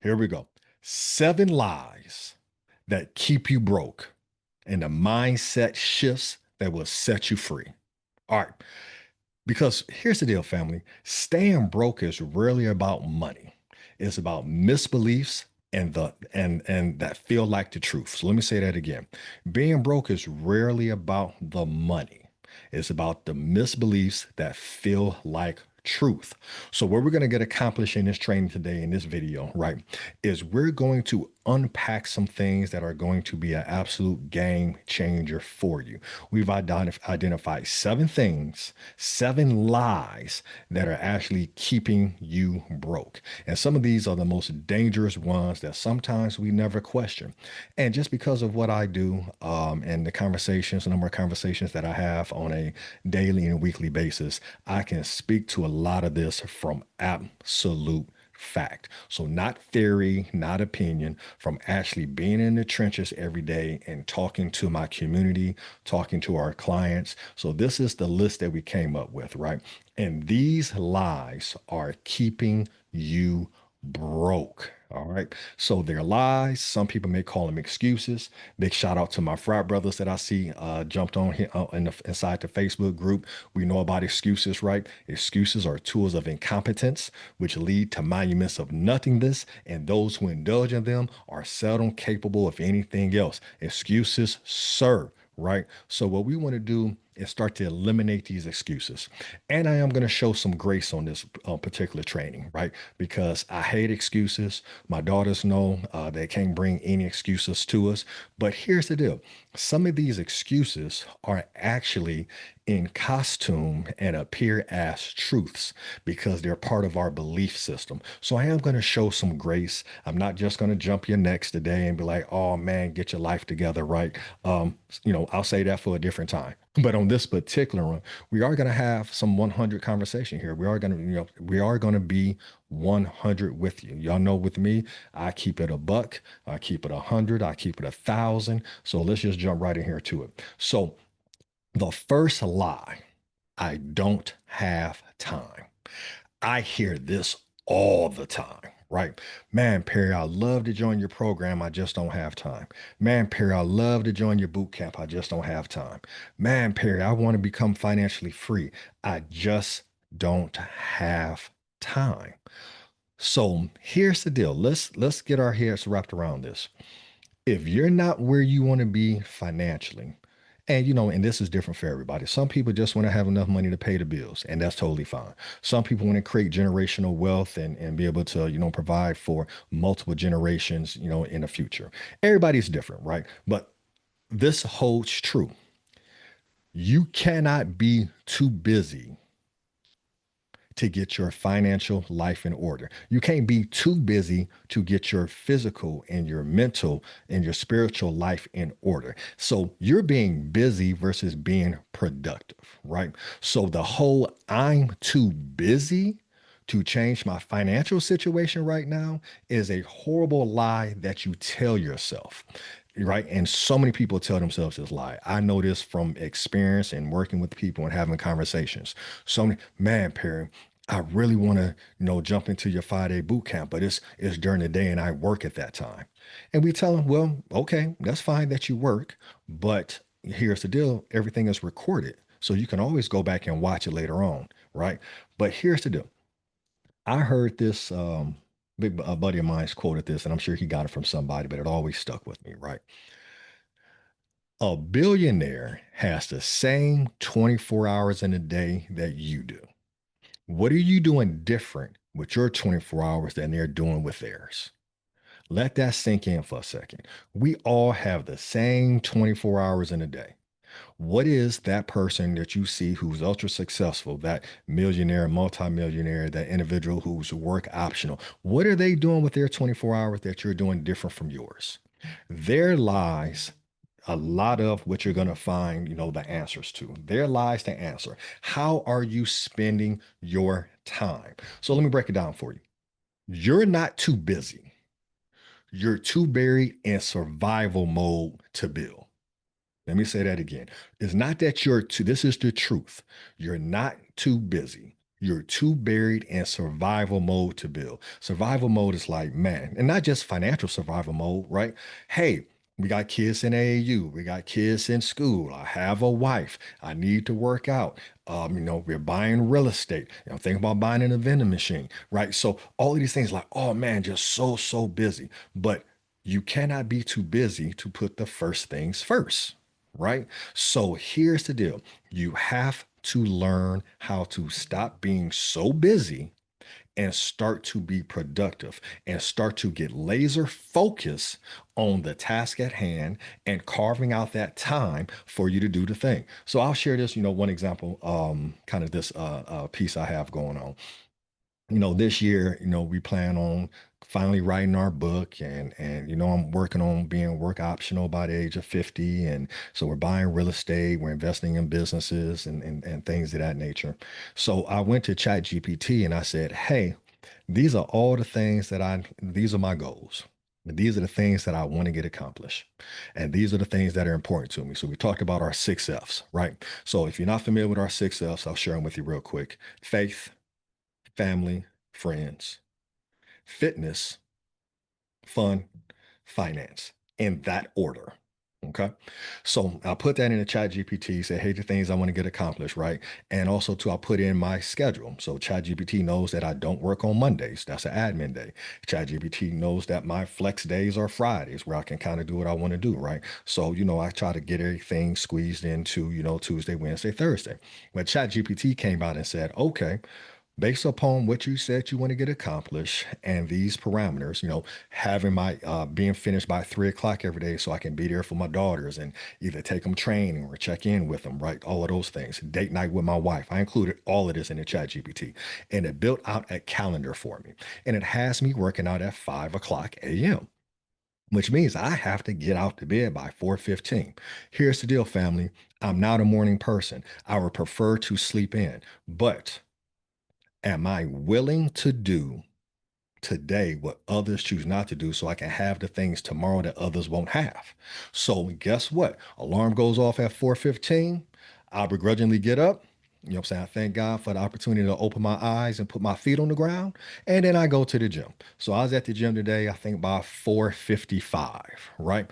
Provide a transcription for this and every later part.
Here we go. 7 lies that keep you broke and the mindset shifts that will set you free. All right. Because here's the deal, family. Staying broke is really about money. It's about misbeliefs and that feel like the truth. So let me say that again. Being broke is rarely about the money. It's about the misbeliefs that feel like truth. So what we're going to get accomplished in this training today in this video, right, is we're going to unpack some things that are going to be an absolute game changer for you. We've identified 7 things, 7 lies that are actually keeping you broke. And some of these are the most dangerous ones that sometimes we never question. And just because of what I do and the number of conversations that I have on a daily and weekly basis, I can speak to a lot of this from absolute fact. So, not theory, not opinion, from actually being in the trenches every day and talking to my community, talking to our clients. So, this is the list that we came up with, right? And these lies are keeping you broke. All right. So they're lies. Some people may call them excuses. Big shout out to my frat brothers that I see jumped on here inside the Facebook group. We know about excuses, right? Excuses are tools of incompetence, which lead to monuments of nothingness, and those who indulge in them are seldom capable of anything else. Excuses serve, right? So what we want to do is start to eliminate these excuses. And I am going to show some grace on this particular training, right? Because I hate excuses. My daughters know they can't bring any excuses to us. But here's the deal. Some of these excuses are actually in costume and appear as truths because they're part of our belief system. So I am going to show some grace. I'm not just going to jump your necks today and be like, oh man, get your life together, right? I'll say that for a different time. But on this particular one, we are going to have some 100 conversation here. We are going to be 100 with you. Y'all know with me, I keep it a buck, I keep it 100, I keep it 1,000. So let's just jump right in here to it. So the first lie, I don't have time. I hear this all the time, right? Man, Perry, I love to join your program. I just don't have time. Man, Perry, I love to join your boot camp. I just don't have time. Man, Perry, I want to become financially free. I just don't have time. So here's the deal. Let's get our heads wrapped around this. If you're not where you want to be financially, and this is different for everybody. Some people just want to have enough money to pay the bills, and that's totally fine. Some people want to create generational wealth and be able to, provide for multiple generations, in the future. Everybody's different, right? But this holds true. You cannot be too busy to get your financial life in order. You can't be too busy to get your physical and your mental and your spiritual life in order. So you're being busy versus being productive, right? So the whole I'm too busy to change my financial situation right now is a horrible lie that you tell yourself. Right. And so many people tell themselves this lie. I know this from experience and working with people and having conversations. So many, man, Perry, I really want to, jump into your 5-day boot camp, but it's during the day and I work at that time. And we tell them, well, okay, that's fine that you work, but here's the deal. Everything is recorded. So you can always go back and watch it later on. Right. But here's the deal. I heard this big a buddy of mine's quoted this, and I'm sure he got it from somebody, but it always stuck with me, right? A billionaire has the same 24 hours in a day that you do. What are you doing different with your 24 hours than they're doing with theirs? Let that sink in for a second. We all have the same 24 hours in a day. What is that person that you see who's ultra successful, that millionaire, multimillionaire, that individual who's work optional? What are they doing with their 24 hours that you're doing different from yours? There lies a lot of what you're going to find, the answers to. There lies the answer. How are you spending your time? So let me break it down for you. You're not too busy. You're too buried in survival mode to build. Let me say that again. It's not that you're too, this is the truth. You're not too busy. You're too buried in survival mode to build. Survival mode is like, man, and not just financial survival mode, right? Hey, we got kids in AAU. We got kids in school. I have a wife. I need to work out. We're buying real estate. Think about buying a vending machine, right? So all of these things like, oh man, just so busy. But you cannot be too busy to put the first things first, right? So here's the deal. You have to learn how to stop being so busy and start to be productive and start to get laser focus on the task at hand and carving out that time for you to do the thing. So I'll share this, one example, kind of this piece I have going on. This year, we plan on finally writing our book and I'm working on being work optional by the age of 50. And so we're buying real estate, we're investing in businesses and things of that nature. So I went to Chat GPT and I said, hey, these are all the things these are my goals. These are the things that I want to get accomplished. And these are the things that are important to me. So we talked about our 6 F's, right? So if you're not familiar with our 6 F's, I'll share them with you real quick. Faith, family, friends, fitness, fun, finance, in that order. Okay. So I'll put that in the chat GPT, say, hey, the things I want to get accomplished, right? And also too, I'll put in my schedule. So chat GPT knows that I don't work on Mondays. That's an admin day. Chat GPT knows that my flex days are Fridays where I can kind of do what I want to do, right? So, I try to get everything squeezed into, Tuesday, Wednesday, Thursday. But chat GPT came out and said, okay, based upon what you said you want to get accomplished and these parameters, having my being finished by 3 o'clock every day so I can be there for my daughters and either take them training or check in with them, right? All of those things. Date night with my wife. I included all of this in the chat GPT and it built out a calendar for me. And it has me working out at 5 o'clock a.m., which means I have to get out to bed by 4:15. Here's the deal, family. I'm not a morning person. I would prefer to sleep in, but am I willing to do today what others choose not to do so I can have the things tomorrow that others won't have? So guess what? Alarm goes off at 4:15. I'll begrudgingly get up. You know what I'm saying? I thank God for the opportunity to open my eyes and put my feet on the ground. And then I go to the gym. So I was at the gym today, I think by 4:55, right?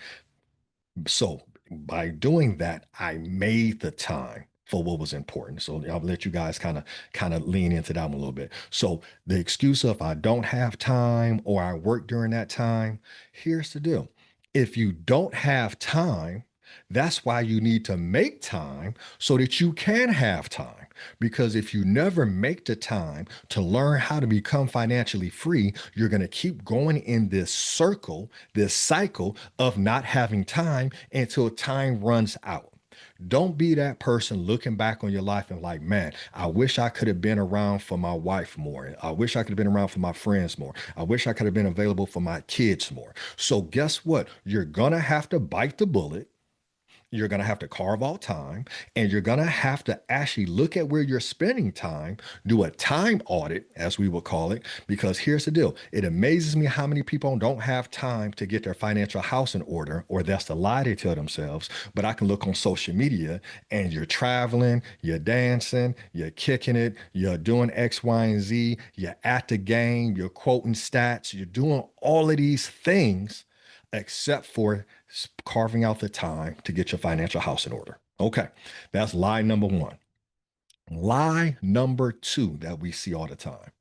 So by doing that, I made the time for what was important. So I'll let you guys kind of lean into that one a little bit. So the excuse of I don't have time or I work during that time, here's the deal. If you don't have time, that's why you need to make time so that you can have time. Because if you never make the time to learn how to become financially free, you're going to keep going in this circle, this cycle of not having time until time runs out. Don't be that person looking back on your life and like, man, I wish I could have been around for my wife more. I wish I could have been around for my friends more. I wish I could have been available for my kids more. So guess what? You're going to have to bite the bullet. You're going to have to carve out time and you're going to have to actually look at where you're spending time, do a time audit, as we would call it, because here's the deal. It amazes me how many people don't have time to get their financial house in order, or that's the lie they tell themselves. But I can look on social media and you're traveling, you're dancing, you're kicking it, you're doing X, Y, and Z, you're at the game, you're quoting stats, you're doing all of these things except for carving out the time to get your financial house in order. Okay, that's lie number one. Lie number two that we see all the time: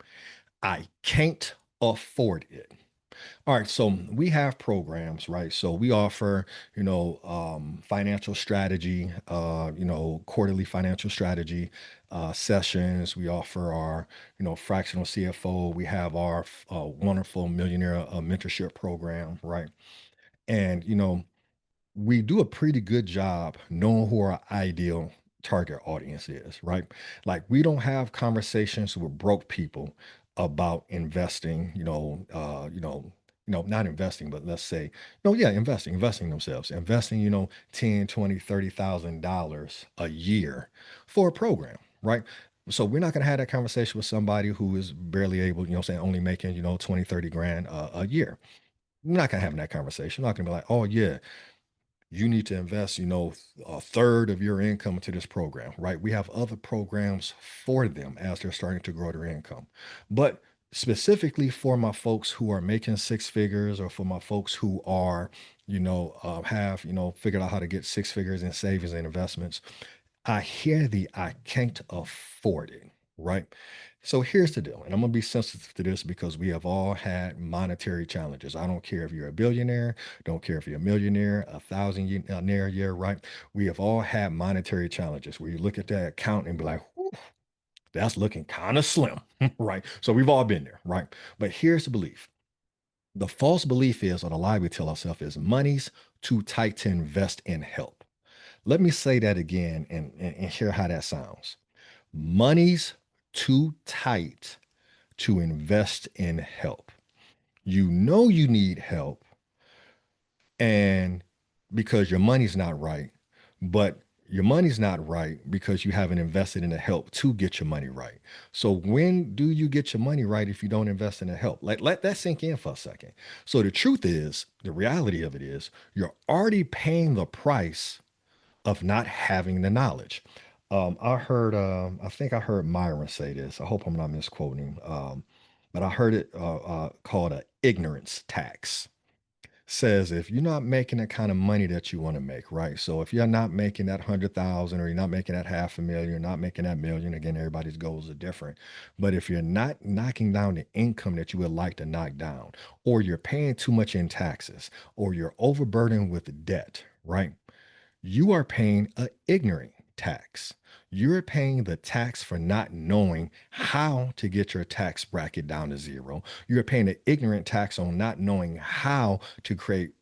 I can't afford it. All right, so we have programs, right? So we offer, financial strategy, quarterly financial strategy sessions. We offer our, fractional CFO. We have our wonderful millionaire mentorship program, right? And, we do a pretty good job knowing who our ideal target audience is, right? Like we don't have conversations with broke people about investing, not investing, but let's say, no, yeah, investing themselves, investing, 10, 20, $30,000 a year for a program, right? So we're not going to have that conversation with somebody who is barely able, saying only making, 20, 30 grand a year. We're not going to have that conversation. I'm not going to be like, oh yeah, you need to invest, a third of your income into this program, right? We have other programs for them as they're starting to grow their income. But specifically for my folks who are making six figures, or for my folks who are, have, figured out how to get six figures in savings and investments, I hear the I can't afford it, right? So here's the deal, and I'm gonna be sensitive to this because we have all had monetary challenges. I don't care if you're a billionaire, don't care if you're a millionaire, a thousand-year year, right? We have all had monetary challenges where you look at that account and be like, "Whew, that's looking kind of slim," right? So we've all been there, right? But here's the belief. The false belief is, or the lie we tell ourselves is, money's too tight to invest in help. Let me say that again and hear how that sounds. Money's too tight to invest in help. You know you need help, and because your money's not right, but your money's not right because you haven't invested in the help to get your money right. So when do you get your money right if you don't invest in the help? Let that sink in for a second. So the truth is, the reality of it is, you're already paying the price of not having the knowledge. I think I heard Myron say this. I hope I'm not misquoting, but I heard it called a ignorance tax. Says if you're not making the kind of money that you want to make, right? So if you're not making that 100,000, or you're not making that 500,000, you're not making that million. Again, everybody's goals are different. But if you're not knocking down the income that you would like to knock down, or you're paying too much in taxes, or you're overburdened with debt, right? You are paying an ignorant tax. You're paying the tax for not knowing how to get your tax bracket down to zero. You're paying the ignorant tax on not knowing how to create,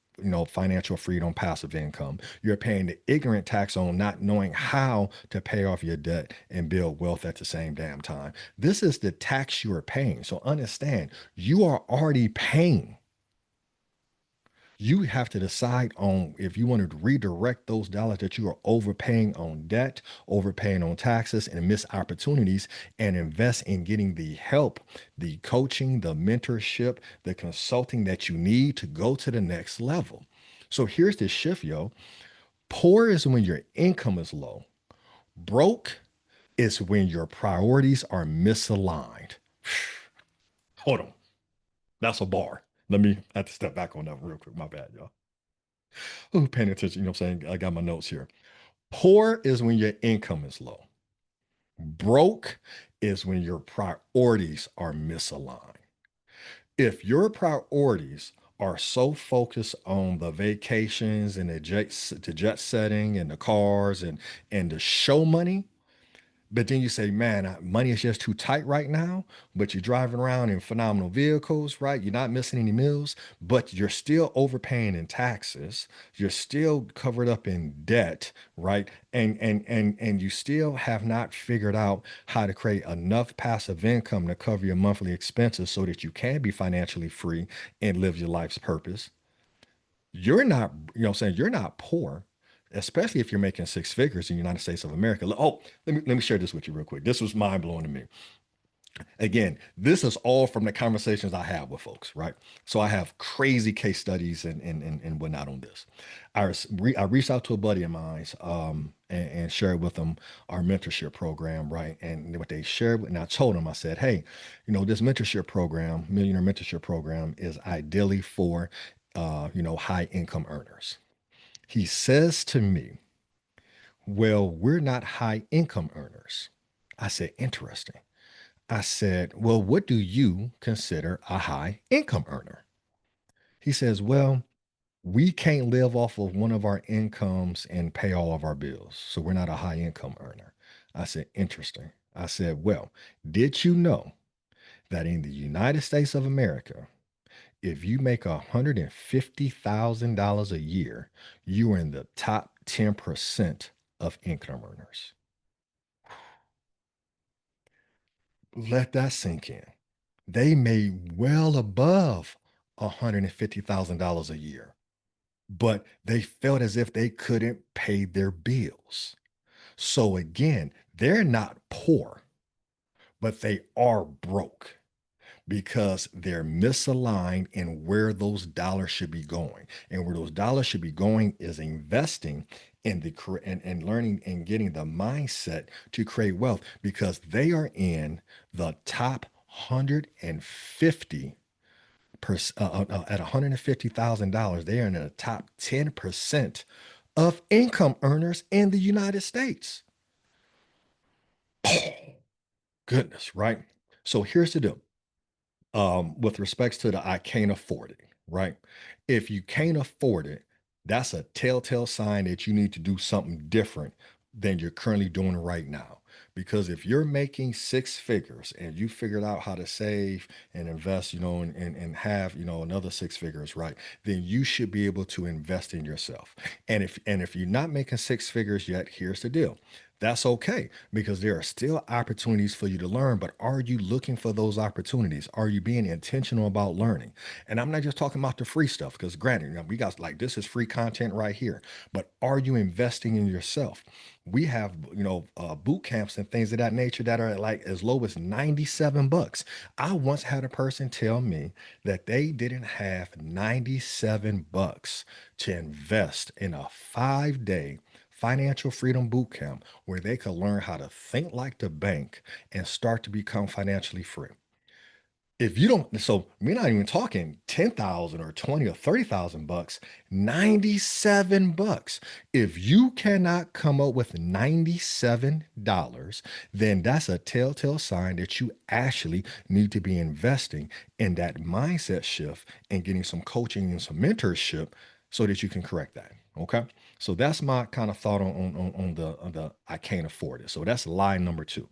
financial freedom, passive income. You're paying the ignorant tax on not knowing how to pay off your debt and build wealth at the same damn time. This is the tax you are paying. So understand, you are already paying. You have to decide on if you want to redirect those dollars that you are overpaying on debt, overpaying on taxes, and missed opportunities, and invest in getting the help, the coaching, the mentorship, the consulting that you need to go to the next level. So here's the shift, yo. Poor is when your income is low. Broke is when your priorities are misaligned. Hold on. That's a bar. I have to step back on that real quick. My bad, y'all. Who paying attention? You know what I'm saying? I got my notes here. Poor is when your income is low. Broke is when your priorities are misaligned. If your priorities are so focused on the vacations and the jet setting and the cars and the show money, but then you say, man, money is just too tight right now, but you're driving around in phenomenal vehicles, right? You're not missing any meals, but you're still overpaying in taxes. You're still covered up in debt, right? And you still have not figured out how to create enough passive income to cover your monthly expenses so that you can be financially free and live your life's purpose. You're not, you're not poor, especially if you're making six figures in the United States of America. Oh, let me share this with you real quick. This was mind blowing to me. Again, this is all from the conversations I have with folks, right? So I have crazy case studies and whatnot on this. I reached out to a buddy of mine and shared with them our mentorship program, right? And what they shared, and I told him, I said, hey, this mentorship program, millionaire mentorship program, is ideally for high income earners. He says to me, well, we're not high income earners. I said, interesting. I said, well, what do you consider a high income earner? He says, well, we can't live off of one of our incomes and pay all of our bills. So we're not a high income earner. I said, interesting. I said, well, did you know that in the United States of America, if you make $150,000 a year, you are in the top 10% of income earners? Let that sink in. They made well above $150,000 a year, but they felt as if they couldn't pay their bills. So again, they're not poor, but they are broke because they're misaligned in where those dollars should be going. And where those dollars should be going is investing in and learning and getting the mindset to create wealth, because they are in the top 150 at $150,000. They are in the top 10% of income earners in the United States. Oh, goodness, right? So here's the deal. With respects to the I can't afford it, right? If you can't afford it, that's a telltale sign that you need to do something different than you're currently doing right now. Because if you're making six figures and you figured out how to save and invest, and have, another six figures, right? Then you should be able to invest in yourself. And if you're not making six figures yet, here's the deal. That's okay, because there are still opportunities for you to learn, but are you looking for those opportunities? Are you being intentional about learning? And I'm not just talking about the free stuff, because granted, we got, like, this is free content right here, but are you investing in yourself? We have, boot camps and things of that nature that are like as low as $97. I once had a person tell me that they didn't have $97 to invest in a 5-day financial freedom boot camp where they could learn how to think like the bank and start to become financially free. If you don't, so we're not even talking 10,000 or 20 or 30,000 bucks, $97. If you cannot come up with $97, then that's a telltale sign that you actually need to be investing in that mindset shift and getting some coaching and some mentorship so that you can correct that. Okay. So that's my kind of thought on the I can't afford it. So that's lie number two.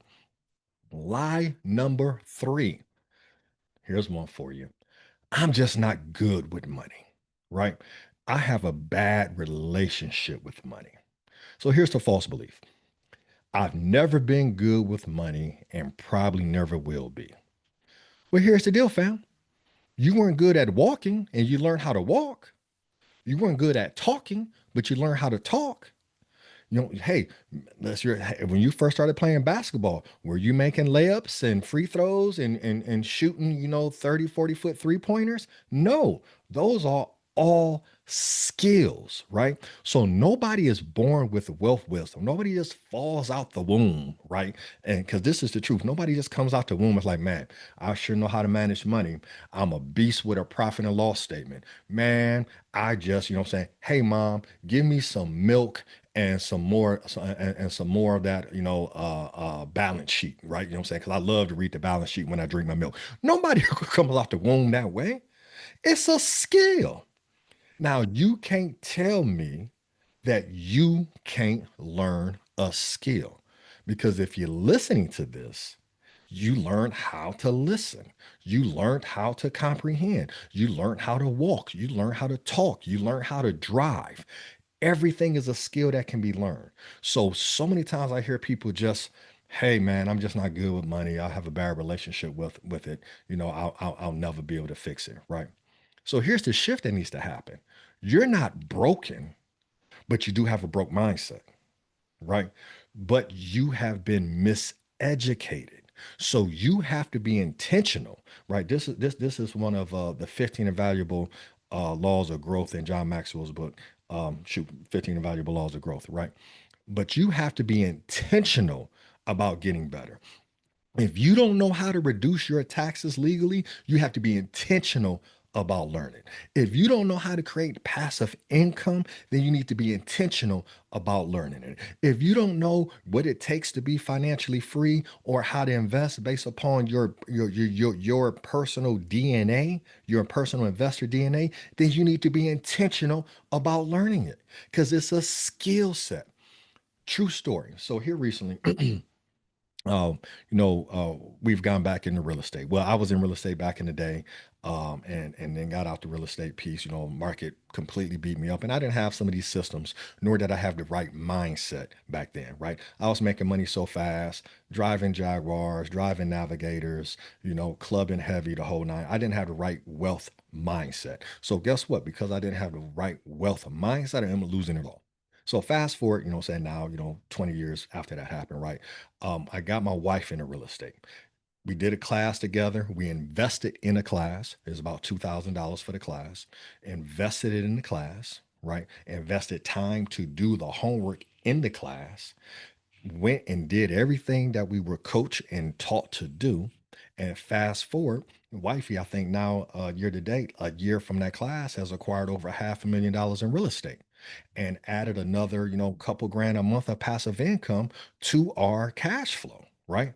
Lie number three. Here's one for you. I'm just not good with money, right? I have a bad relationship with money. So here's the false belief. I've never been good with money and probably never will be. Well, here's the deal, fam. You weren't good at walking and you learned how to walk. You weren't good at talking, but you learned how to talk. Hey, hey, when you first started playing basketball, were you making layups and free throws and shooting, 30, 40-foot three-pointers? No, those are all skills, right? So nobody is born with wealth wisdom. Nobody just falls out the womb, right? And because this is the truth, nobody just comes out the womb. It's like, man, I sure know how to manage money. I'm a beast with a profit and loss statement. Man, I just, what I'm saying, hey, mom, give me some milk and some more and some more of that, balance sheet, right? You know what I'm saying? Because I love to read the balance sheet when I drink my milk. Nobody comes out the womb that way. It's a skill. Now, you can't tell me that you can't learn a skill, because if you're listening to this, you learned how to listen. You learned how to comprehend. You learned how to walk. You learned how to talk. You learned how to drive. Everything is a skill that can be learned. So many times I hear people just, hey man, I'm just not good with money. I have a bad relationship with it. I'll never be able to fix it, right? So here's the shift that needs to happen. You're not broken, but you do have a broke mindset, right? But you have been miseducated. So you have to be intentional, right? This is one of the 15 invaluable laws of growth in John Maxwell's book. 15 invaluable laws of growth, right? But you have to be intentional about getting better. If you don't know how to reduce your taxes legally, you have to be intentional about learning. If you don't know how to create passive income, then you need to be intentional about learning it. If you don't know what it takes to be financially free or how to invest based upon your personal DNA, your personal investor DNA, then you need to be intentional about learning it, because it's a skill set. True story. So here recently, uh, we've gone back into real estate. Well, I was in real estate back in the day, and then got out the real estate piece. Market completely beat me up, and I didn't have some of these systems, nor did I have the right mindset back then. Right, I was making money so fast, driving Jaguars, driving Navigators, clubbing heavy, the whole nine. I didn't have the right wealth mindset. So guess what? Because I didn't have the right wealth mindset, I am losing it all. So fast forward, saying now, 20 years after that happened, right? I got my wife into real estate. We did a class together. We invested in a class. It was about $2,000 for the class. Invested it in the class, right? Invested time to do the homework in the class. Went and did everything that we were coached and taught to do. And fast forward, wifey, I think now year to date, a year from that class has acquired over $500,000 in real estate and added another, couple grand a month of passive income to our cash flow, right?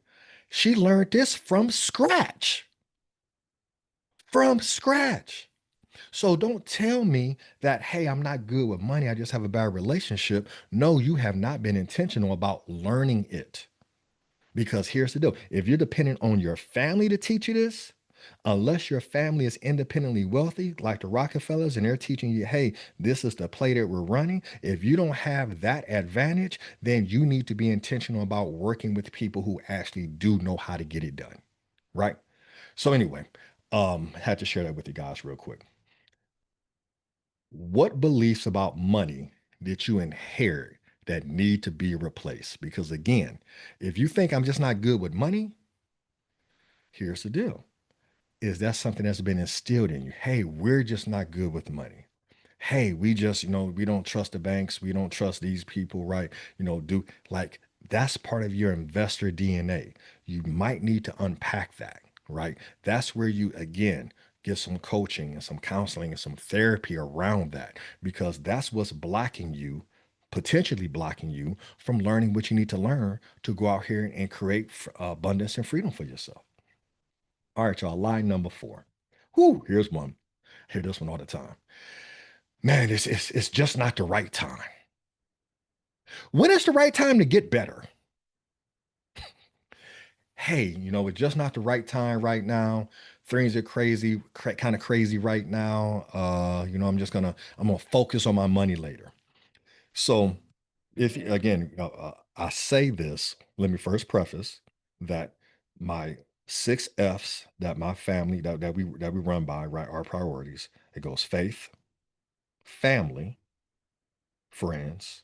She learned this from scratch, from scratch. So don't tell me that, hey, I'm not good with money. I just have a bad relationship. No, you have not been intentional about learning it. Because here's the deal, if you're dependent on your family to teach you this, unless your family is independently wealthy, like the Rockefellers, and they're teaching you, hey, this is the play that we're running. If you don't have that advantage, then you need to be intentional about working with people who actually do know how to get it done. Right. So anyway, had to share that with you guys real quick. What beliefs about money did you inherit that need to be replaced? Because again, if you think I'm just not good with money, here's the deal. Is that something that's been instilled in you? Hey, we're just not good with money. Hey, we just, we don't trust the banks. We don't trust these people, right? Do like that's part of your investor DNA. You might need to unpack that, right? That's where you, again, get some coaching and some counseling and some therapy around that, because that's what's blocking you, potentially blocking you from learning what you need to learn to go out here and create abundance and freedom for yourself. All right, y'all. Line number 4. Whoo, here's one. I hear this one all the time. Man, it's just not the right time. When is the right time to get better? Hey, it's just not the right time right now. Things are crazy, kind of crazy right now. I'm gonna focus on my money later. So, if again, I say this, let me first preface that my 6 F's that my family that we run by, right, are priorities. It goes faith, family, friends,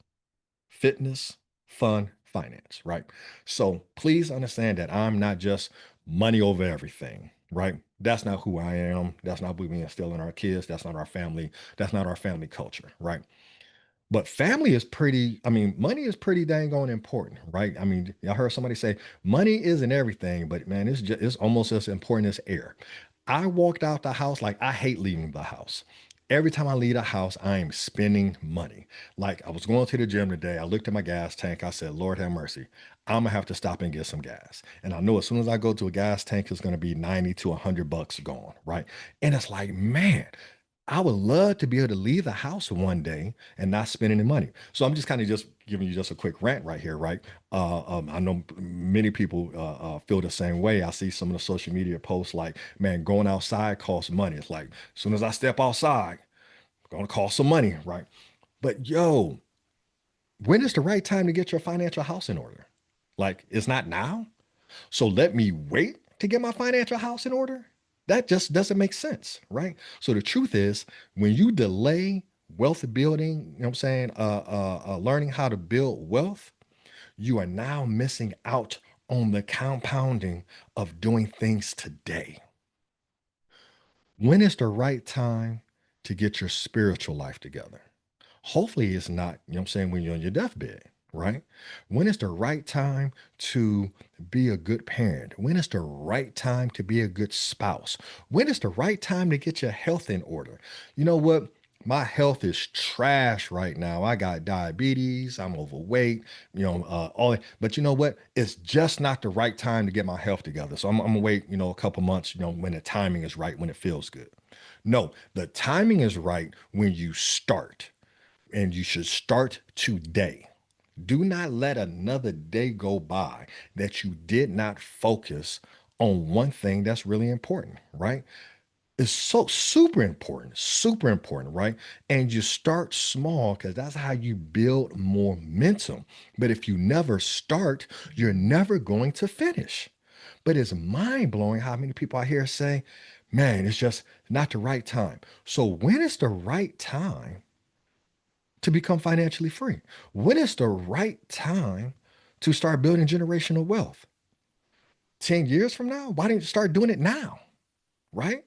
fitness, fun, finance, right? So please understand that I'm not just money over everything, right? That's not who I am. That's not what we instill in our kids. That's not our family. That's not our family culture, right? But family is pretty, I mean, money is pretty dang on important, right? I mean, I heard somebody say money isn't everything, but man, it's almost as important as air. I walked out the house like I hate leaving the house. Every time I leave the house, I am spending money. Like I was going to the gym today. I looked at my gas tank. I said, Lord have mercy. I'm gonna have to stop and get some gas. And I know as soon as I go to a gas tank, it's gonna be 90 to $100 gone, right? And it's like, man, I would love to be able to leave the house one day and not spend any money. So I'm just kind of just giving you just a quick rant right here, right? I know many people feel the same way. I see some of the social media posts like, man, going outside costs money. It's like, as soon as I step outside, it's gonna cost some money, right? But yo, when is the right time to get your financial house in order? Like, it's not now. So let me wait to get my financial house in order? That just doesn't make sense, right? So the truth is, when you delay wealth building, what I'm saying, learning how to build wealth, you are now missing out on the compounding of doing things today. When is the right time to get your spiritual life together? Hopefully it's not, what I'm saying, when you're on your deathbed, right? When is the right time to be a good parent? When is the right time to be a good spouse? When is the right time to get your health in order? You know what? My health is trash right now. I got diabetes. I'm overweight. All. But you know what? It's just not the right time to get my health together. So I'm gonna wait. A couple months. When the timing is right, when it feels good. No, the timing is right when you start, and you should start today. Do not let another day go by that you did not focus on one thing that's really important, right? It's so super important, right? And you start small because that's how you build momentum. But if you never start, you're never going to finish. But it's mind blowing how many people I hear say, man, it's just not the right time. So, when is the right time to become financially free? When is the right time to start building generational wealth? 10 years from now? Why didn't you start doing it now? Right?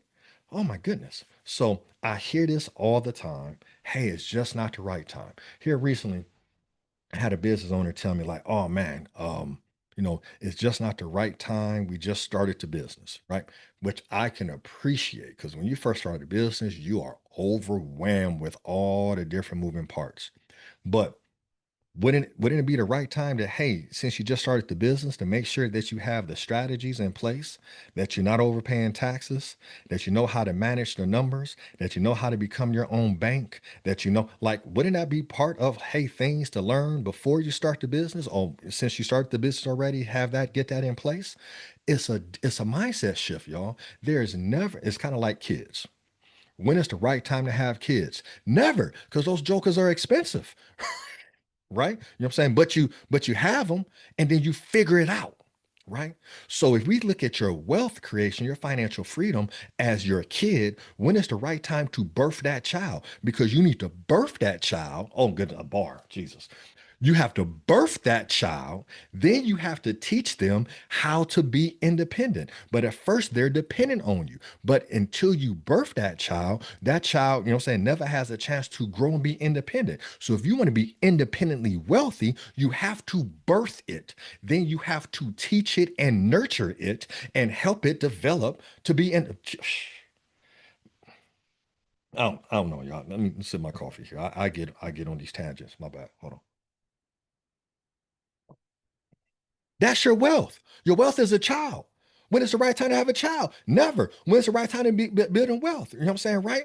Oh my goodness. So I hear this all the time. Hey, it's just not the right time. Here recently, I had a business owner tell me, like, oh man, it's just not the right time. We just started the business, right? Which I can appreciate because when you first start a business, you are overwhelmed with all the different moving parts. But wouldn't it be the right time to, hey, since you just started the business, to make sure that you have the strategies in place, that you're not overpaying taxes, that you know how to manage the numbers, that you know how to become your own bank, that you know, like, wouldn't that be part of, hey, things to learn before you start the business? Or since you started the business already, have that, get that in place. It's a mindset shift, y'all. There's never, it's kind of like kids. When is the right time to have kids? Never, because those jokers are expensive. Right? You know what I'm saying? But you have them and then you figure it out. Right. So if we look at your wealth creation, your financial freedom as your kid, when is the right time to birth that child? Because you need to birth that child. Oh, good, a bar, Jesus. You have to birth that child, then you have to teach them how to be independent. But at first, they're dependent on you. But until you birth that child, never has a chance to grow and be independent. So if you want to be independently wealthy, you have to birth it. Then you have to teach it and nurture it and help it develop to be in. I don't know, y'all. Let me sip my coffee here. I get on these tangents. My bad. Hold on. That's your wealth. Your wealth is a child. When is the right time to have a child? Never. When's the right time to be building wealth? You know what I'm saying? Right?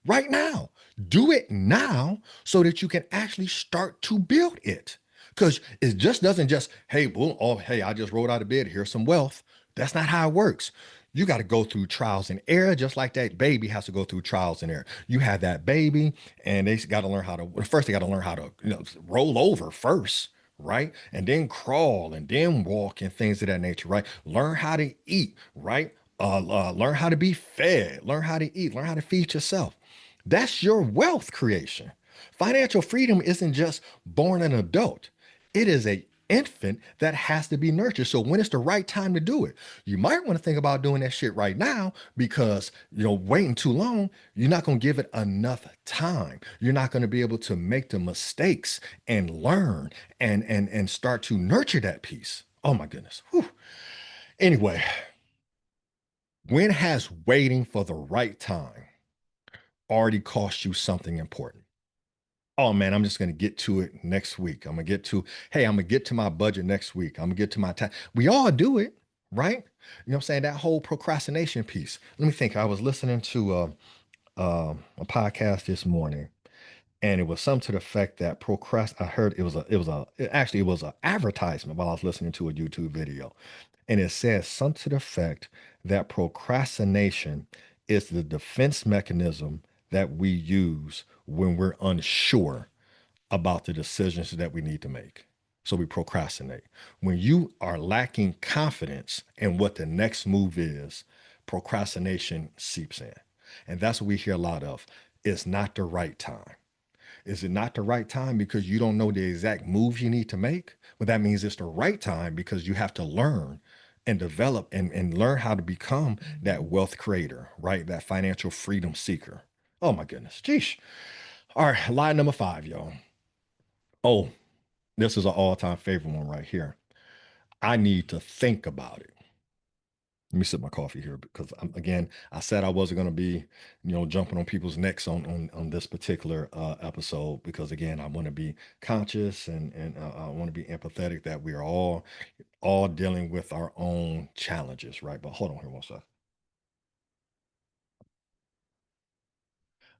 Right now. Do it now so that you can actually start to build it. Because it just doesn't just, hey, boom, oh, hey, I just rolled out of bed. Here's some wealth. That's not how it works. You got to go through trials and error, just like that baby has to go through trials and error. You have that baby, and they got to learn how to, first, they got to learn how to, roll over first, right? And then crawl and then walk and things of that nature, right? Learn how to eat, right? Learn how to be fed, learn how to eat, learn how to feed yourself. That's your wealth creation. Financial freedom isn't just born an adult. It is a infant that has to be nurtured. So when it's the right time to do it, you might want to think about doing that shit right now because waiting too long, you're not going to give it enough time. You're not going to be able to make the mistakes and learn and start to nurture that piece. Oh my goodness. Whew. Anyway, when has waiting for the right time already cost you something important? Oh man, I'm just gonna get to it next week. I'm gonna get to my budget next week. I'm gonna get to my time. We all do it, right? You know what I'm saying? That whole procrastination piece. Let me think. I was listening to a podcast this morning, and it was something to the effect that I heard it was an advertisement while I was listening to a YouTube video. And it says something to the effect that procrastination is the defense mechanism that we use when we're unsure about the decisions that we need to make. So we procrastinate. When you are lacking confidence in what the next move is, procrastination seeps in. And that's what we hear a lot of. It's not the right time. Is it not the right time because you don't know the exact moves you need to make? Well, that means it's the right time because you have to learn and develop and learn how to become that wealth creator, right? That financial freedom seeker. Oh my goodness. Geesh. All right, lie number 5, y'all. Oh, this is an all-time favorite one right here. I need to think about it. Let me sip my coffee here because again, I said I wasn't going to be, jumping on people's necks on this particular episode because again, I want to be conscious and I want to be empathetic that we are all dealing with our own challenges, right? But hold on here one second.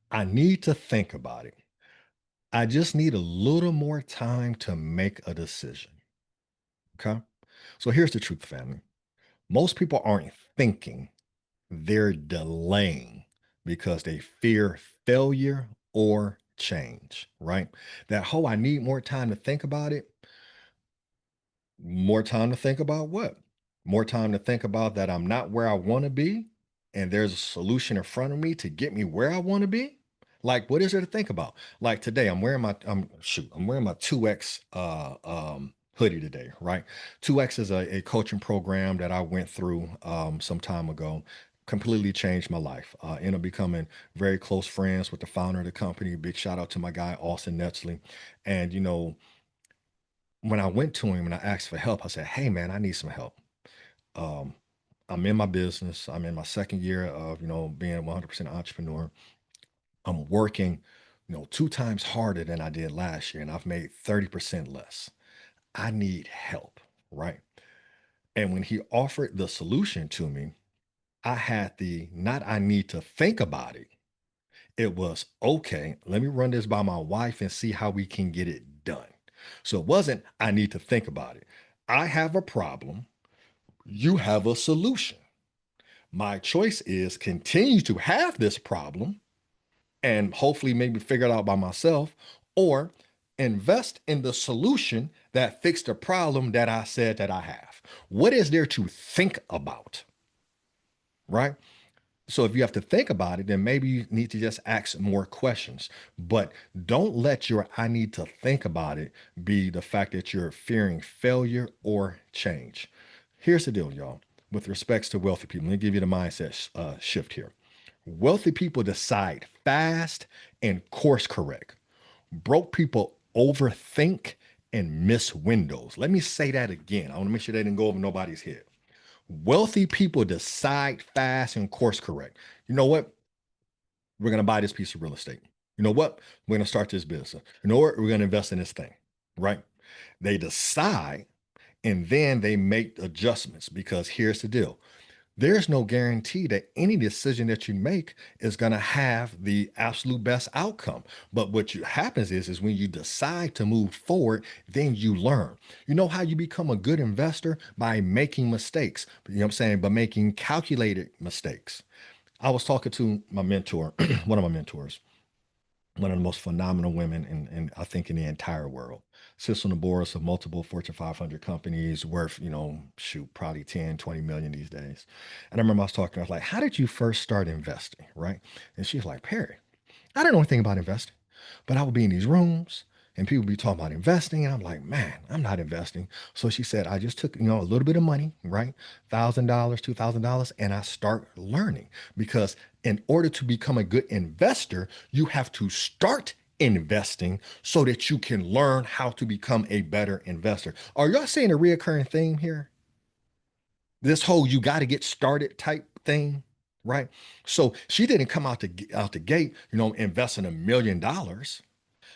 I need to think about it. I just need a little more time to make a decision. Okay. So here's the truth, family. Most people aren't thinking, they're delaying because they fear failure or change, right? That whole I need more time to think about it. More time to think about what? More time to think about that I'm not where I want to be and there's a solution in front of me to get me where I want to be. Like, what is there to think about? Like today, I'm wearing my 2X hoodie today, right? 2X is a coaching program that I went through some time ago. Completely changed my life. Ended up becoming very close friends with the founder of the company. Big shout out to my guy, Austin Netzley. And, when I went to him and I asked for help, I said, hey, man, I need some help. Um, I'm in my business. I'm in my second year of, being 100% entrepreneur. I'm working, two times harder than I did last year, and I've made 30% less. I need help, right? And when he offered the solution to me, I had the not I need to think about it. It was okay, let me run this by my wife and see how we can get it done. So it wasn't I need to think about it. I have a problem. You have a solution. My choice is continue to have this problem and hopefully maybe figure it out by myself, or invest in the solution that fixed the problem that I said that I have. What is there to think about? Right? So if you have to think about it, then maybe you need to just ask more questions. But don't let your I need to think about it be the fact that you're fearing failure or change. Here's the deal, y'all. With respects to wealthy people, let me give you the mindset shift here. Wealthy people decide fast and course correct. Broke people overthink and miss windows. Let me say that again. I want to make sure they didn't go over nobody's head. Wealthy people decide fast and course correct. You know what? We're going to buy this piece of real estate. You know what? We're going to start this business. You know what? We're going to invest in this thing, right? They decide and then they make adjustments because here's the deal. There's no guarantee that any decision that you make is going to have the absolute best outcome. But happens is when you decide to move forward, then you learn. You know how you become a good investor? By making mistakes. You know what I'm saying? By making calculated mistakes. I was talking to my mentor, one of my mentors, one of the most phenomenal women in I think in the entire world. Sits on the boards of multiple Fortune 500 companies worth, shoot, probably 10, 20 million these days. And I remember I was talking, I was like, how did you first start investing? Right. And she's like, Perry, I didn't know anything about investing, but I would be in these rooms and people would be talking about investing. And I'm like, man, I'm not investing. So she said, I just took, a little bit of money, right? $1,000, $2,000, and I start learning because in order to become a good investor, you have to start investing so that you can learn how to become a better investor. Are y'all seeing a reoccurring theme here? This whole you got to get started type thing, right? So she didn't come out the gate, investing $1 million.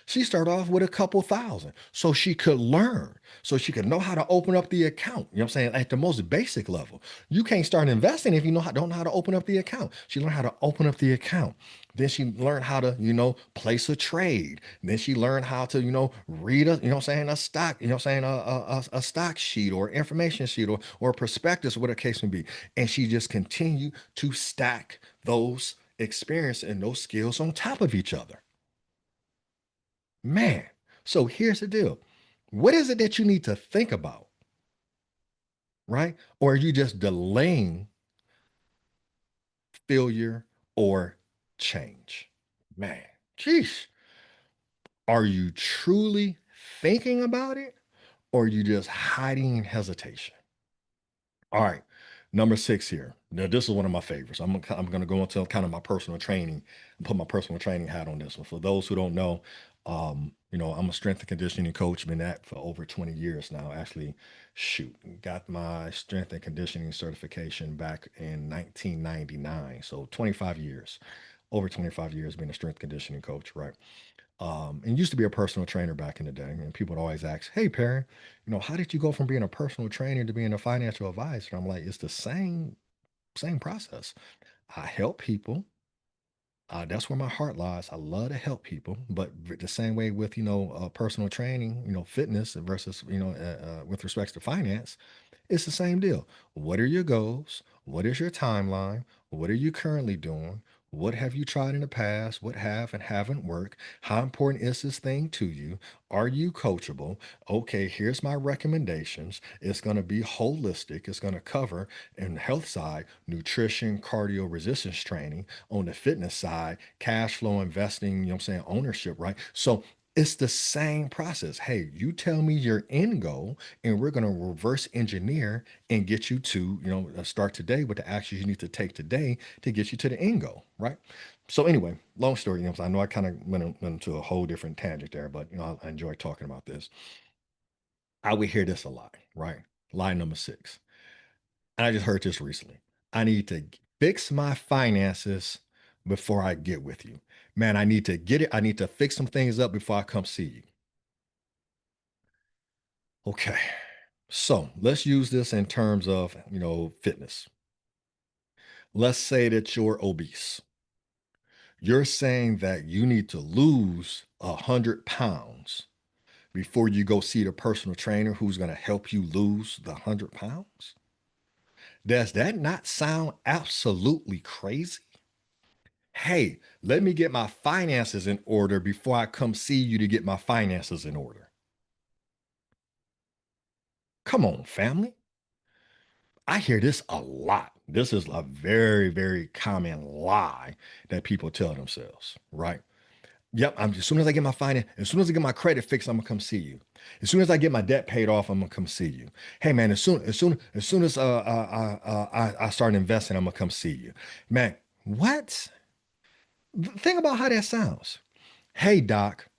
She started off with a couple thousand so she could learn, so she could know how to open up the account. You know what I'm saying? At the most basic level. You can't start investing if you don't know how to open up the account. She learned how to open up the account. Then she learned how to, place a trade. Then she learned how to, read a stock, a stock sheet or information sheet or prospectus, whatever the case may be. And she just continued to stack those experience and those skills on top of each other. Man, so here's the deal. What is it that you need to think about, right? Or are you just delaying failure or change? Man, geez. Are you truly thinking about it or are you just hiding in hesitation? All right. Number six here. Now, this is one of my favorites. I'm gonna go into kind of my personal training and put my personal training hat on this one. For those who don't know, I'm a strength and conditioning coach, been that for over 20 years now. Actually, shoot, got my strength and conditioning certification back in 1999. So 25 years, over 25 years being a strength conditioning coach, right? And used to be a personal trainer back in the day. And people would always ask, hey, Perry, how did you go from being a personal trainer to being a financial advisor? I'm like, it's the same process. I help people. That's where my heart lies. I love to help people, but the same way with personal training, fitness versus with respects to finance, it's the same deal. What are your goals? What is your timeline? What are you currently doing? What have you tried in the past? What have and haven't worked? How important is this thing to you? Are you coachable? Okay, here's my recommendations. It's going to be holistic. It's going to cover in the health side, nutrition, cardio resistance training. On the fitness side, cash flow investing, ownership, right? So It's the same process. Hey, you tell me your end goal, and we're going to reverse engineer and get you to, start today with the actions you need to take today to get you to the end goal, right? So anyway, long story, so I know I kind of went into a whole different tangent there, but I enjoy talking about this. I would hear this a lot, right? Lie number six. And I just heard this recently. I need to fix my finances before I get with you. Man, I need to get it. I need to fix some things up before I come see you. Okay. So let's use this in terms of, fitness. Let's say that you're obese. You're saying that you need to lose 100 pounds before you go see the personal trainer who's going to help you lose the 100 pounds. Does that not sound absolutely crazy? Hey, let me get my finances in order before I come see you to get my finances in order. Come on, family. I hear this a lot. This is a very, very common lie that people tell themselves, right? Yep, as soon as I get my finance, as soon as I get my credit fixed, I'm gonna come see you. As soon as I get my debt paid off, I'm gonna come see you. Hey man, as soon as I start investing, I'm gonna come see you. Man, what? Think about how that sounds. Hey doc,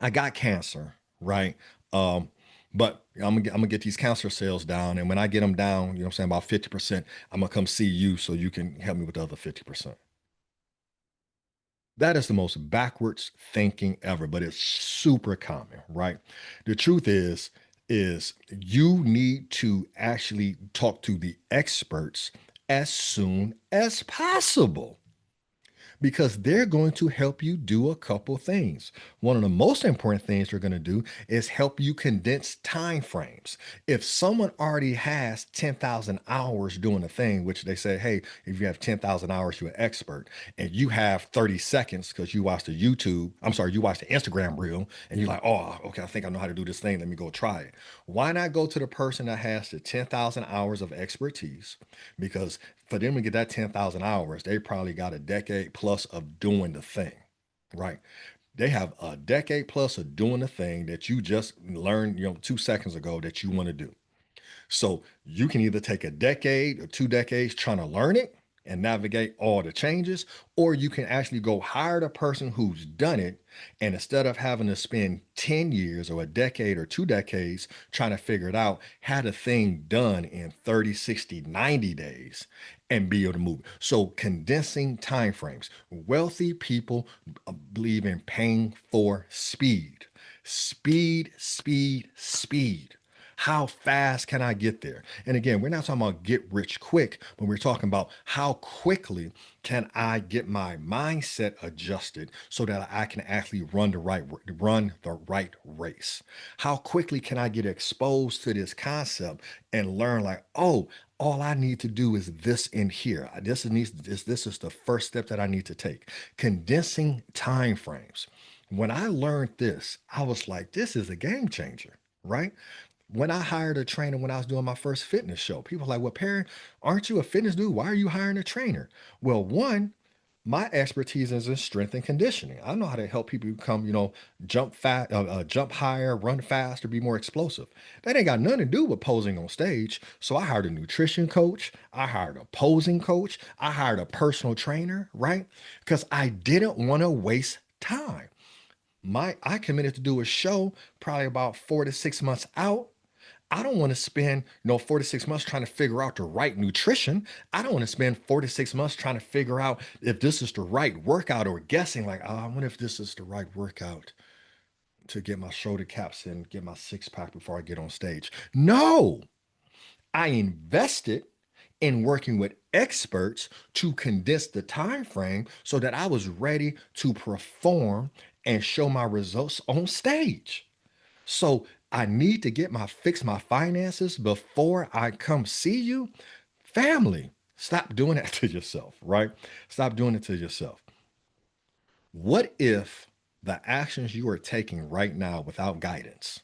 I got cancer, right? Um, but I'm gonna get these cancer cells down, and when I get them down, I'm saying about 50%, I'm gonna come see you so you can help me with the other 50%. That is the most backwards thinking ever, but it's super common, right? The truth is you need to actually talk to the experts as soon as possible because they're going to help you do a couple things. One of the most important things they're going to do is help you condense time frames. If someone already has 10,000 hours doing a thing, which they say, hey, if you have 10,000 hours, you're an expert, and you have 30 seconds because you watched the YouTube, I'm sorry, you watched the Instagram reel, and you're like, oh, okay, I think I know how to do this thing. Let me go try it. Why not go to the person that has the 10,000 hours of expertise? Because for them to get that 10,000 hours, they probably got a decade plus of doing the thing, right? They have a decade plus of doing the thing that you just learned, 2 seconds ago that you want to do. So you can either take a decade or 2 decades trying to learn it and navigate all the changes, or you can actually go hire the person who's done it. And instead of having to spend 10 years or a decade or 2 decades trying to figure it out, had a thing done in 30, 60, 90 days and be able to move. So condensing time frames. Wealthy people believe in paying for speed. Speed, speed, speed. How fast can I get there? And again, we're not talking about get rich quick, but we're talking about how quickly can I get my mindset adjusted so that I can actually run the right race? How quickly can I get exposed to this concept and learn like, oh, all I need to do is this in here. This is the first step that I need to take. Condensing time frames. When I learned this, I was like, this is a game changer, right? When I hired a trainer when I was doing my first fitness show, people were like, well, Perry, aren't you a fitness dude? Why are you hiring a trainer? Well, one, my expertise is in strength and conditioning. I know how to help people become, jump higher, run faster, be more explosive. That ain't got nothing to do with posing on stage. So I hired a nutrition coach. I hired a posing coach. I hired a personal trainer, right? Because I didn't want to waste time. I committed to do a show probably about 4 to 6 months out. I don't want to spend, 4 to 6 months trying to figure out the right nutrition. I don't want to spend 4 to 6 months trying to figure out if this is the right workout or guessing like, oh, I wonder if this is the right workout to get my shoulder caps in, get my six pack before I get on stage. No, I invested in working with experts to condense the time frame so that I was ready to perform and show my results on stage. So I need to fix my finances before I come see you. Family, stop doing that to yourself, right? Stop doing it to yourself. What if the actions you are taking right now without guidance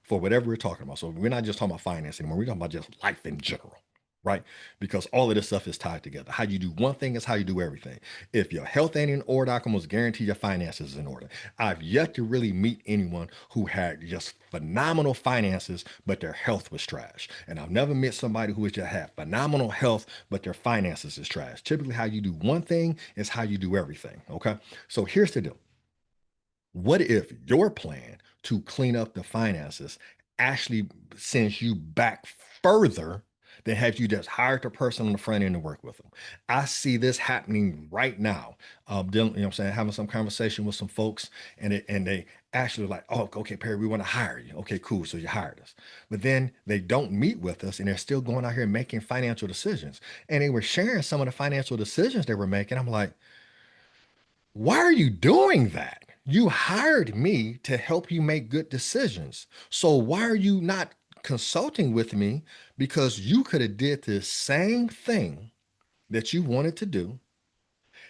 for whatever we're talking about? So we're not just talking about finance anymore. We're talking about just life in general. right? Because all of this stuff is tied together. How you do one thing is how you do everything. If your health ain't in order, I can almost guarantee your finances is in order. I've yet to really meet anyone who had just phenomenal finances, but their health was trash. And I've never met somebody who has just had phenomenal health, but their finances is trash. Typically, how you do one thing is how you do everything. Okay. So here's the deal. What if your plan to clean up the finances actually sends you back further than have you just hired a person on the front end to work with them? I see this happening right now. Dealing, you know what I'm saying, having some conversation with some folks, and they actually like, oh, okay, Perry, we want to hire you. Okay, cool. So you hired us. But then they don't meet with us and they're still going out here making financial decisions. And they were sharing some of the financial decisions they were making. I'm like, why are you doing that? You hired me to help you make good decisions. So why are you not consulting with me? Because you could have did the same thing that you wanted to do,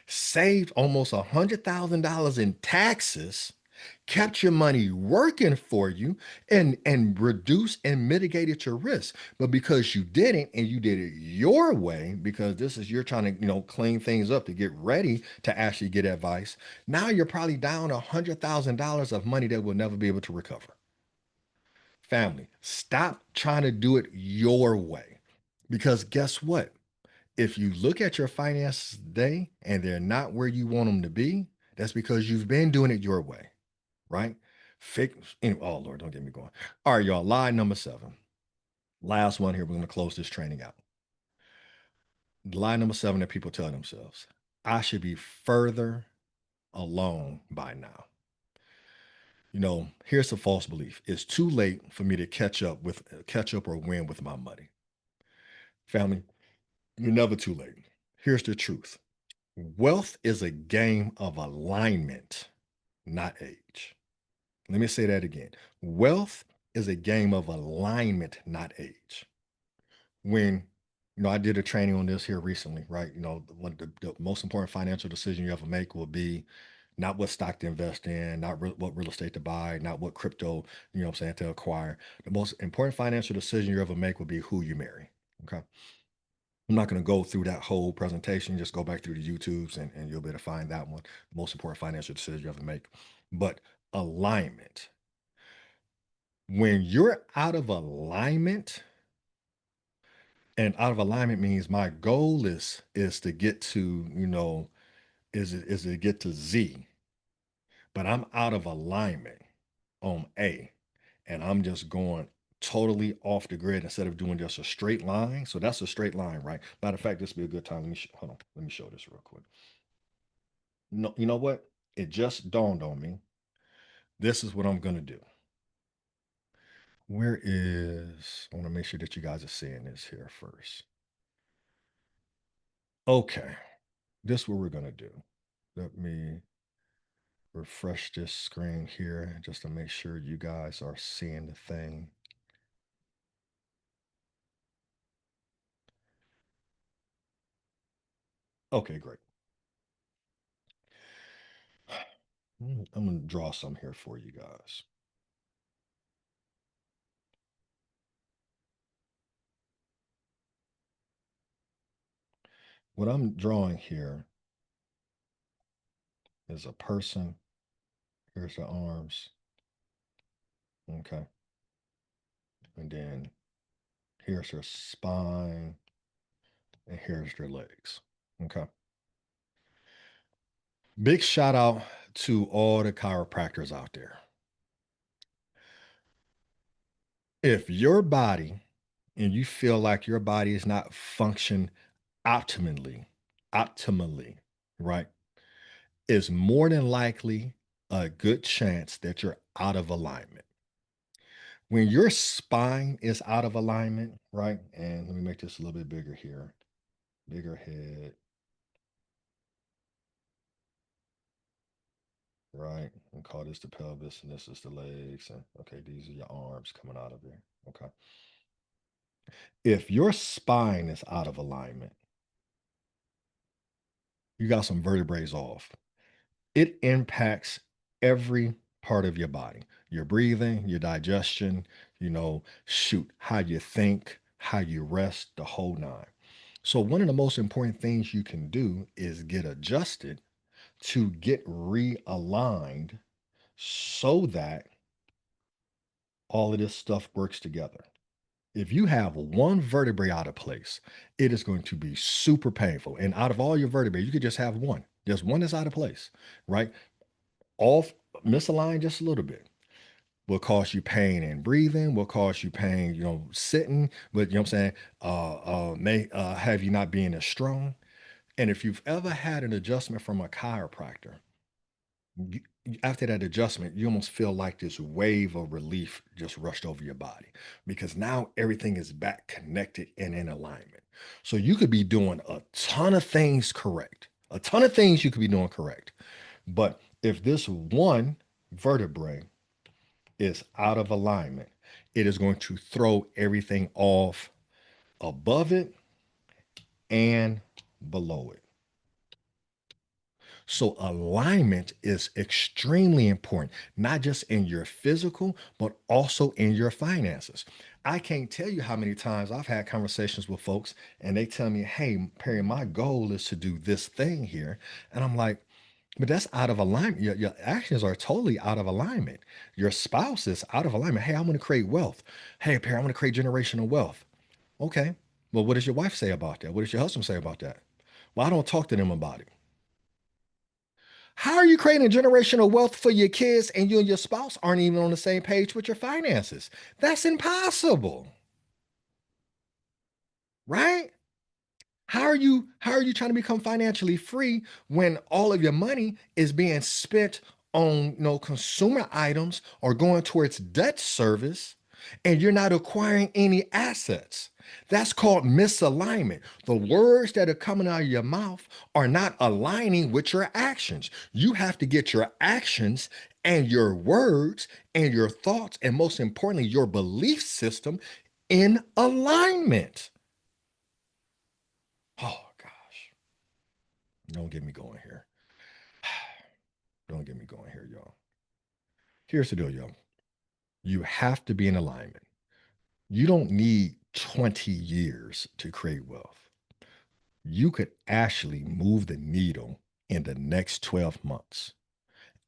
saved almost $100,000 in taxes, kept your money working for you, and reduced and mitigated your risk. But because you didn't, and you did it your way, because this is you're trying to, clean things up to get ready to actually get advice. Now you're probably down $100,000 of money that will never be able to recover. Family, stop trying to do it your way. Because guess what? If you look at your finances today and they're not where you want them to be, that's because you've been doing it your way, right? Fix. Anyway, oh Lord, don't get me going. All right, y'all. Lie number 7. Last one here. We're going to close this training out. Lie number 7 that people tell themselves: I should be further along by now. Here's a false belief. It's too late for me to catch up or win with my money. Family, you're never too late. Here's the truth. Wealth is a game of alignment, not age. Let me say that again. Wealth is a game of alignment, not age. When, I did a training on this here recently, right? One of the most important financial decision you ever make will be not what stock to invest in, not what real estate to buy, not what crypto, to acquire. The most important financial decision you ever make will be who you marry. Okay. I'm not going to go through that whole presentation. Just go back through the YouTubes and you'll be able to find that one. The most important financial decision you ever make. But alignment. When you're out of alignment, and out of alignment means my goal is to get to, is to get to Z, but I'm out of alignment on A, and I'm just going totally off the grid instead of doing just a straight line. So that's a straight line, right? Matter of fact, this would be a good time. Hold on. Let me show this real quick. No, you know what? It just dawned on me. This is what I'm gonna do. Where is? I want to make sure that you guys are seeing this here first. Okay, this is what we're gonna do. Let me refresh this screen here just to make sure you guys are seeing the thing. Okay, great. I'm going to draw some here for you guys. What I'm drawing here is a person. Here's the arms. Okay. And then here's their spine. And here's their legs. Okay. Big shout out to all the chiropractors out there. If your body and you feel like your body is not function optimally, right? Is more than likely a good chance that you're out of alignment. When your spine is out of alignment, right? And let me make this a little bit bigger here. Bigger head, right? And call this the pelvis, and this is the legs. And okay, these are your arms coming out of there. Okay. If your spine is out of alignment, you got some vertebrae off. It impacts every part of your body, your breathing, your digestion, shoot, how you think, how you rest, the whole nine. So, one of the most important things you can do is get adjusted to get realigned so that all of this stuff works together. If you have one vertebrae out of place, it is going to be super painful. And out of all your vertebrae, you could just have one. There's one that's out of place, right? Off, misaligned just a little bit will cause you pain in breathing, will cause you pain, sitting, but you know what I'm saying, may have you not being as strong. And if you've ever had an adjustment from a chiropractor, after that adjustment, you almost feel like this wave of relief just rushed over your body because now everything is back connected and in alignment. So you could be doing a ton of things correct, a ton of things you could be doing correct. But if this one vertebrae is out of alignment, it is going to throw everything off above it and below it. So alignment is extremely important, not just in your physical, but also in your finances. I can't tell you how many times I've had conversations with folks and they tell me, hey, Perry, my goal is to do this thing here. And I'm like, but that's out of alignment. Your actions are totally out of alignment. Your spouse is out of alignment. Hey, I want to create wealth. Hey, Perry, I want to create generational wealth. Okay. Well, what does your wife say about that? What does your husband say about that? Well, I don't talk to them about it. How are you creating generational wealth for your kids and you and your spouse aren't even on the same page with your finances? That's impossible, right? How are you trying to become financially free when all of your money is being spent on consumer items or going towards debt service and you're not acquiring any assets? That's called misalignment. The words that are coming out of your mouth are not aligning with your actions. You have to get your actions and your words and your thoughts, and most importantly, your belief system in alignment. Oh, gosh. Don't get me going here. Don't get me going here, y'all. Here's the deal, y'all. You have to be in alignment. You don't need 20 years to create wealth. You could actually move the needle in the next 12 months.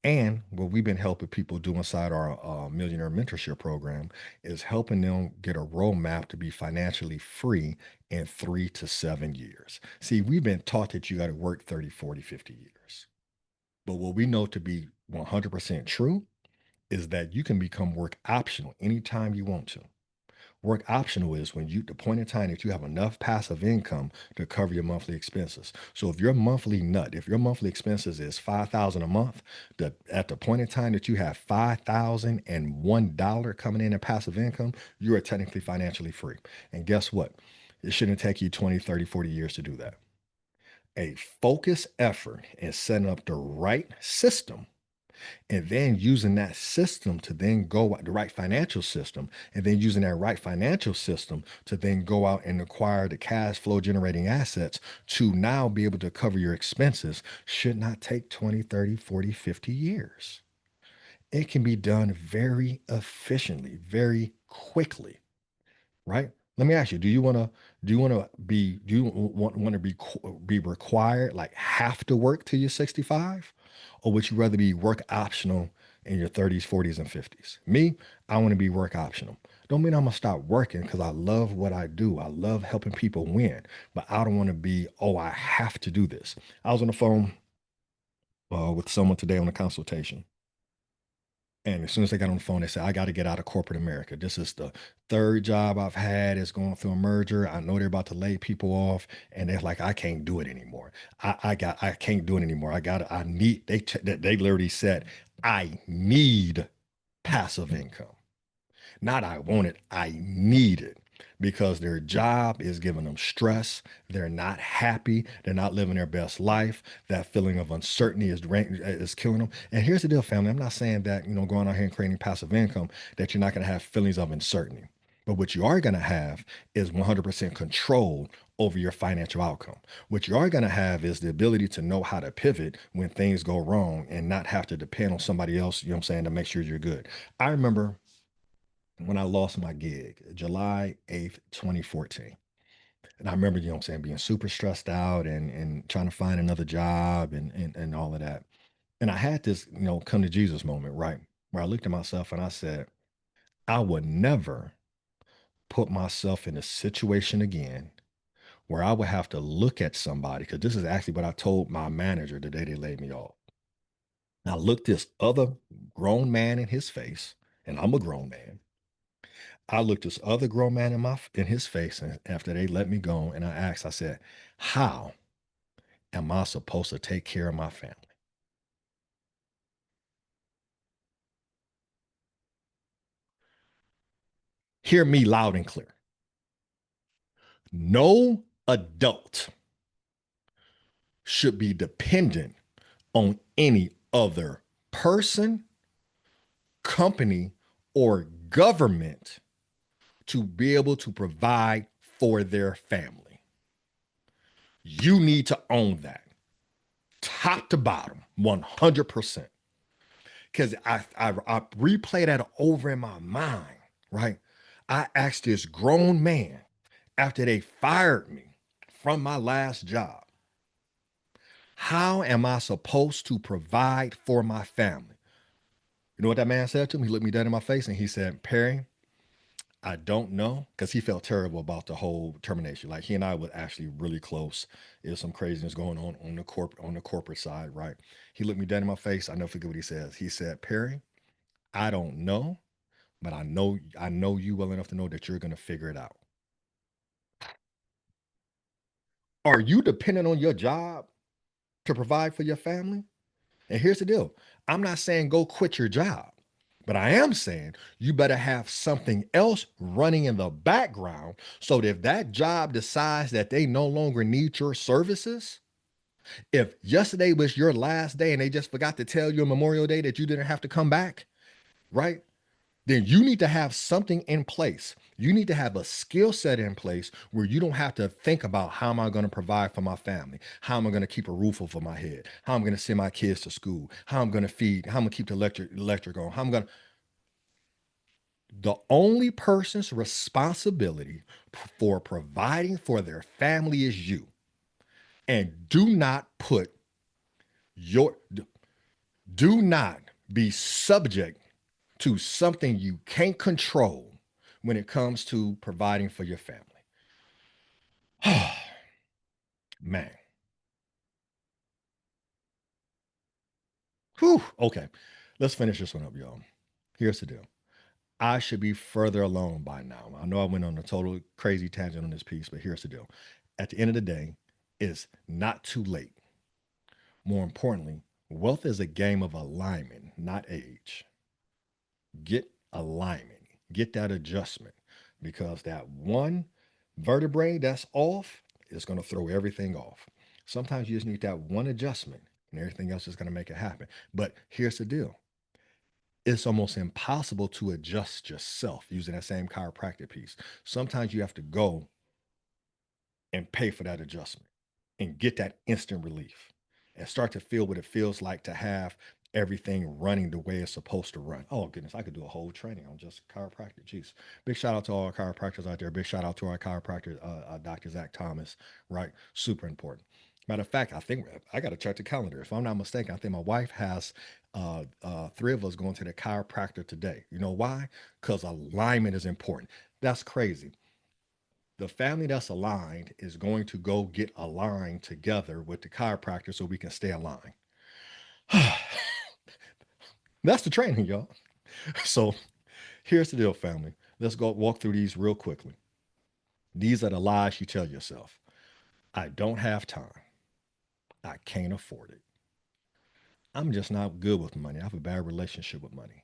And what we've been helping people do inside our Millionaire Mentorship Program is helping them get a roadmap to be financially free in 3 to 7 years. See, we've been taught that you got to work 30, 40, 50 years. But what we know to be 100% true is that you can become work optional anytime you want to. Work optional is when the point in time that you have enough passive income to cover your monthly expenses. So if your monthly expenses is 5,000 a month, at the point in time that you have $5,001 coming in passive income, you are technically financially free. And guess what? It shouldn't take you 20, 30, 40 years to do that. A focused effort in setting up the right system and then using that system to then go out, the right financial system, and then using that right financial system to then go out and acquire the cash flow generating assets to now be able to cover your expenses should not take 20, 30, 40, 50 years. It can be done very efficiently, very quickly, right? Let me ask you, do you want to be required, like have to work till you're 65? Or would you rather be work optional in your 30s, 40s, and 50s? Me, I want to be work optional. Don't mean I'm gonna stop working because I love what I do. I love helping people win, but I don't want to be, oh, I have to do this. I was on the phone with someone today on a consultation. And as soon as they got on the phone, they said, I got to get out of corporate America. This is the third job I've had. It's going through a merger. I know they're about to lay people off. And they're like, I can't do it anymore. I can't do it anymore. They literally said, I need passive income. Not I want it, I need it because their job is giving them stress. They're not happy. They're not living their best life. That feeling of uncertainty is killing them. And here's the deal, family. I'm not saying that, going out here and creating passive income, that you're not going to have feelings of uncertainty. But what you are going to have is 100% control over your financial outcome. What you are going to have is the ability to know how to pivot when things go wrong and not have to depend on somebody else, to make sure you're good. I remember when I lost my gig, July 8th, 2014. And I remember, you know what I'm saying, being super stressed out and trying to find another job and all of that. And I had this, come to Jesus moment, right? Where I looked at myself and I said, I would never put myself in a situation again where I would have to look at somebody, because this is actually what I told my manager the day they laid me off. I looked this other grown man in his face, and I'm a grown man. I looked this other grown man in his face, and after they let me go, and I asked, I said, how am I supposed to take care of my family? Hear me loud and clear. No adult should be dependent on any other person, company, or government to be able to provide for their family. You need to own that top to bottom, 100%. Because I replay that over in my mind, right? I asked this grown man after they fired me from my last job, how am I supposed to provide for my family? You know what that man said to me? He looked me dead in my face and he said, Perry, I don't know, because he felt terrible about the whole termination. Like he and I were actually really close. There's some craziness going on the corporate side, right? He looked me dead in my face. I never forget what he says. He said, Perry, I don't know, but I know you well enough to know that you're gonna figure it out. Are you dependent on your job to provide for your family? And here's the deal. I'm not saying go quit your job, but I am saying you better have something else running in the background so that if that job decides that they no longer need your services, if yesterday was your last day and they just forgot to tell you on Memorial Day that you didn't have to come back, right? Then you need to have something in place. You need to have a skill set in place where you don't have to think about how am I going to provide for my family? How am I going to keep a roof over my head? How am I going to send my kids to school? How I'm going to feed? How I'm going to keep the electric on? How I'm going to. The only person's responsibility for providing for their family is you. And your do not be subject to something you can't control when it comes to providing for your family. Man. Whew. Okay. Let's finish this one up, y'all. Here's the deal. I should be further along by now. I know I went on a total crazy tangent on this piece, but here's the deal. At the end of the day, it's not too late. More importantly, wealth is a game of alignment, not age. Get alignment, get that adjustment, because that one vertebrae that's off is going to throw everything off. Sometimes you just need that one adjustment and everything else is going to make it happen. But here's the deal, it's almost impossible to adjust yourself using that same chiropractic piece. Sometimes you have to go and pay for that adjustment and get that instant relief and start to feel what it feels like to have everything running the way it's supposed to run. Oh goodness, I could do a whole training on just chiropractic. Jeez. Big shout out to all our chiropractors out there. Big shout out to our chiropractor, Dr. Zach Thomas, right? Super important. Matter of fact, I think I got to check the calendar. If I'm not mistaken, I think my wife has three of us going to the chiropractor today. You know why? Because alignment is important. That's crazy. The family that's aligned is going to go get aligned together with the chiropractor so we can stay aligned. That's the training, y'all. So here's the deal, family. Let's go walk through these real quickly. These are the lies you tell yourself. I don't have time. I can't afford it. I'm just not good with money. I have a bad relationship with money.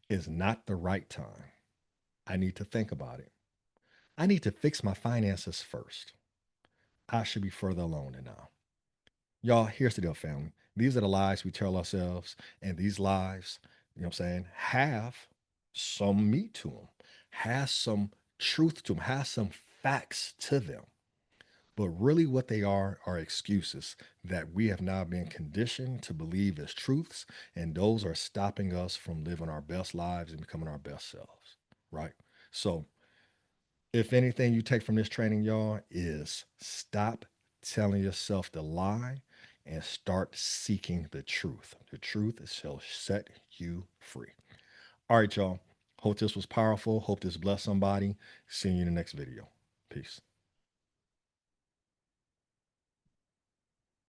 It's not the right time. I need to think about it. I need to fix my finances first. I should be further along than now. Y'all, here's the deal, family. These are the lies we tell ourselves, and these lies, you know what I'm saying, have some meat to them, has some truth to them, has some facts to them. But really, what they are excuses that we have now been conditioned to believe as truths, and those are stopping us from living our best lives and becoming our best selves. right? So if anything you take from this training, y'all, is stop telling yourself the lie and start seeking the truth. The truth shall set you free. All right, y'all. Hope this was powerful. Hope this blessed somebody. See you in the next video. Peace.